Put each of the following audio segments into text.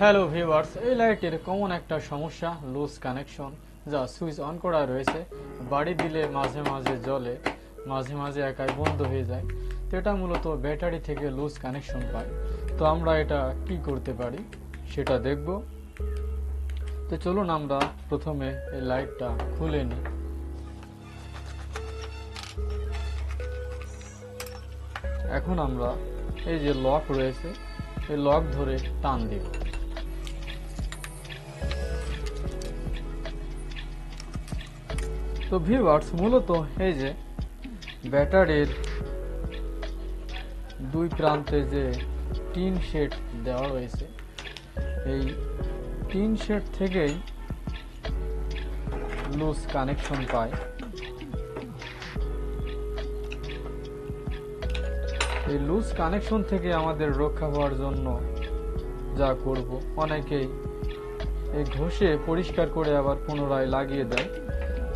Hello viewers, এই লাইটের common একটা সমস্যা লুজ কানেকশন, যা সুইচ অন করা রয়েছে, বাড়ি দিলে মাঝে মাঝে জ্বলে, মাঝে মাঝে একাই বন্ধ হয়ে যায়। তো এটা মূলত ব্যাটারি থেকে লুজ কানেকশন পায়। তো আমরা এটা কি করতে পারি সেটা দেখব। তো চলুন আমরা প্রথমে এই লাইটটা খুলে নিই। এখন আমরা এই যে লক রয়েছে, এই লক ধরে টান দিব। তো ভিউয়ার্স, মূলত এই যে ব্যাটারির দুই প্রান্তে যে টিন শেড দেওয়া রয়েছে, এই টিন শেড থেকেই লুজ কানেকশন পায়। এই লুজ কানেকশন থেকে আমাদের রক্ষা হওয়ার জন্য যা করব, অনেকেই এই ঘষে পরিষ্কার করে আবার পুনরায় লাগিয়ে দেয়।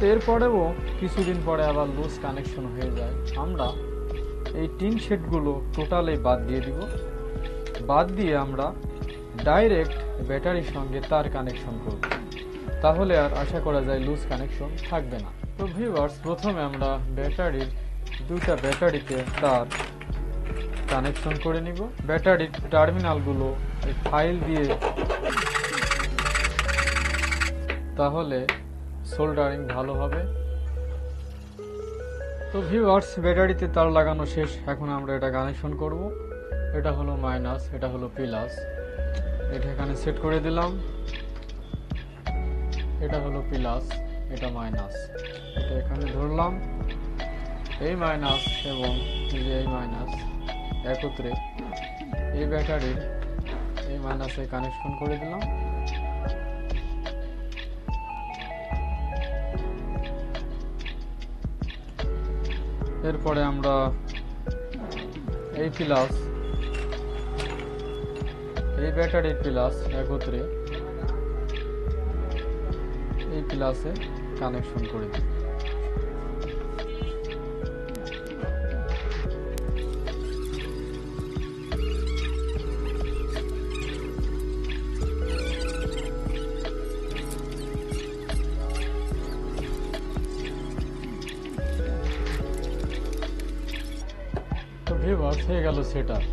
তো এরপরেও কিছুদিন পরে আবার লুজ কানেকশন হয়ে যায়। আমরা এই টিন শেডগুলো টোটালি বাদ দিয়ে দিব। বাদ দিয়ে আমরা ডাইরেক্ট ব্যাটারির সঙ্গে তার কানেকশন করব, তাহলে আর আশা করা যায় লুজ কানেকশন থাকবে না। তো ভিউয়ার্স, প্রথমে আমরা দুইটা ব্যাটারিতে তার কানেকশন করে নিব। ব্যাটারির টার্মিনালগুলো ফাইল দিয়ে, তাহলে সোল্ডারিং ভালো হবে। তো ভিউয়ার্স, ব্যাটারিতে তার লাগানো শেষ। এখন আমরা এটা কানেকশন করব। এটা হলো মাইনাস, এটা হলো প্লাস। এটা এখানে সেট করে দিলাম। এটা হলো প্লাস, এটা মাইনাস। এটা এখানে ধরলাম। এই মাইনাস এবং এই মাইনাস একত্রে এই ব্যাটারির এই মাইনাসে কানেকশন করে দিলাম। এরপরে আমরা এই প্লাস, এই ব্যাটারির প্লাস একত্রে এই প্লাসে কানেকশন করে দিই। তো ভিউয়ার্স, হয়ে গেল সেটআপ।